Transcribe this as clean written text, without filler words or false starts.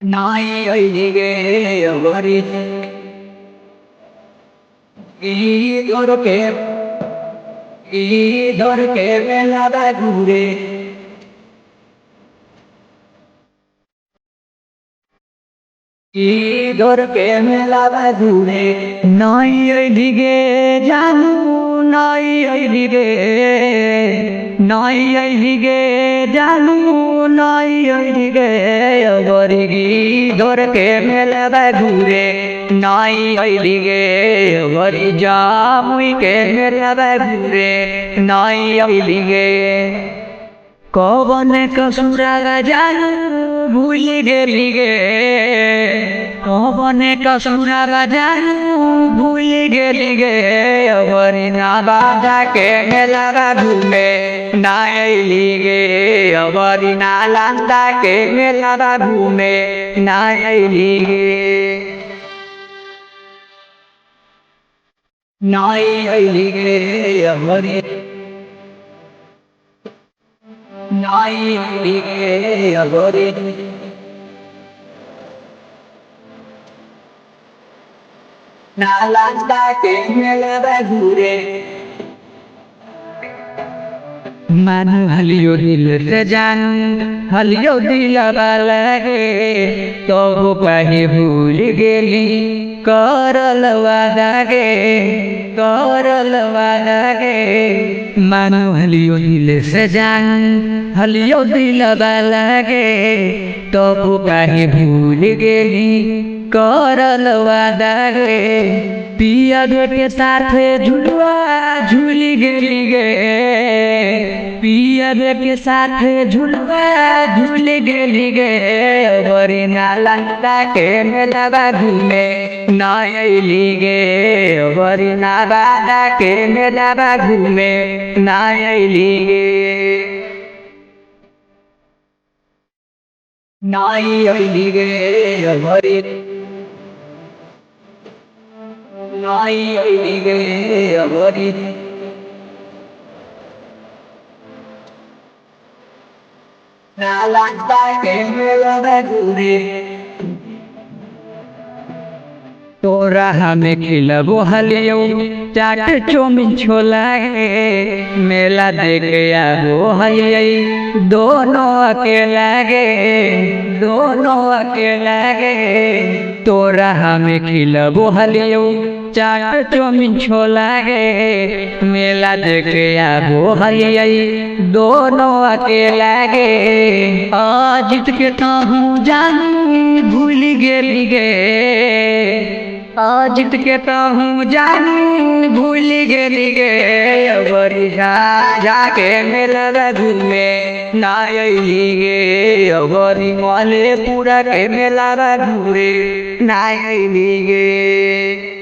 नाई अइगे अवरी धर के मेला घूरे धर के मेला घूरे नाई अइगे जानू नाई अइगे नाई अइगे जानू नाई अइगे अवरी धर के मेला घूरे नाई अइगे अवरी जामुई के मेला घूरे नाई अइगे कौन कसुरा जानू भूल गेलिगे कौन कसुरा जानू भूल गेलिगे अवरी ना बाजा के मेला घूमे नाइलिगे अवरी ना लांदा के मेला घूमे नाइलिगे नाइलिगे अवरी नाइलिगे अवरी नालंदा के मेला घूरे मन हलियो दिल से जान हलियो दिल लगे तो कहीं भूल गेली करल वादा गे मन हलियो दिल से जान हलियो दिल लगे तो कहीं भूल गेली करल वादा गे पिया के साथ झुलवा झूली गेली गे पिया के साथ झुलवा झूल गेली गे अवरी नालंदा के मेला घूमे नाइली गे अवरी नालंदा के मेला घूमे नाइली गे नाइली गे अवरी नाइलिगे अवरी नालंदा के मेला घूरे तोरा हमें खिलबो हलियो चाट चौमिन छोला मेला देख आबो हलियै दोनों अकेला गे तोरा हमें खिलबो हलियो चाट चौमिन छोला मेला देख आबो हलियै दोनों अकेला गे आज के कहूँ जानू भूल गेली गे आज के कहूँ जानू भूल गेली गे अवरी जाके मेला घूमे नाइली गे अवरी मलेपुरा के मेला घूरे नाइली गे।